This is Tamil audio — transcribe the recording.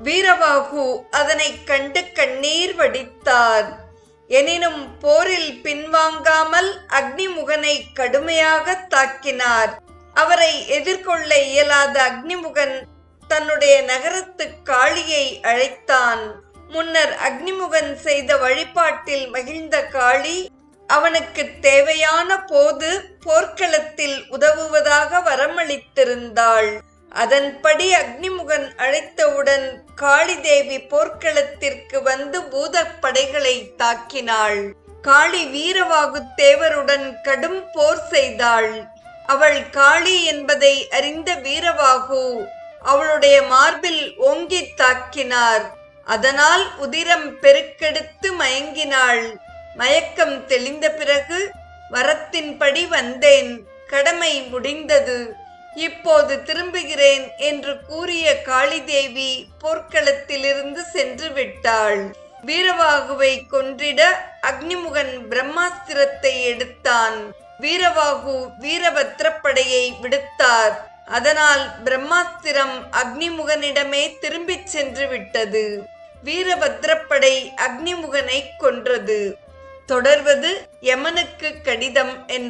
வீரபாகு அதனை கண்டு கண்ணீர் வடித்தார். எனினும் போரில் பின்வாங்காமல் அக்னிமுகனை கடுமையாக தாக்கினார். அவரை எதிர்கொள்ள இயலாத அக்னிமுகன் தன்னுடைய நகரத்து காளியை அழைத்தான். முன்னர் அக்னிமுகன் செய்த வழிபாட்டில் மகிழ்ந்த காளி அவனுக்கு தேவையான போது போர்க்களத்தில் உதவுவதாக வரமளித்திருந்தாள். அதன்படி அக்னிமுகன் அழைத்தவுடன் காளி தேவி போர்க்களத்திற்கு வந்து பூதப்படைகளை தாக்கினாள். காளி வீரவாகு தேவருடன் கடும் போர் செய்தாள். அவள் காளி என்பதை அறிந்த வீரவாகு அவளுடைய மார்பில் ஓங்கி தாக்கினார். அதனால் உதிரம் பெருக்கெடுத்து மயங்கினாள். மயக்கம் தெளிந்த பிறகு வரத்தின்படி வந்தேன், கடமை முடிந்தது, இப்போது திரும்புகிறேன் என்று கூறிய காளிதேவி போர்க்களத்திலிருந்து சென்று விட்டாள். வீரவாகுவை கொன்றிட அக்னிமுகன் பிரம்மாஸ்திரத்தை எடுத்தான். வீரவாகு வீரபத்ரப்படையை விடுத்தார். அதனால் பிரம்மாஸ்திரம் அக்னிமுகனிடமே திரும்பிச் சென்று விட்டது. வீரபத்ரப்படை அக்னிமுகனை கொன்றது. தொடர்வது யமனுக்கு கடிதம் என்பது.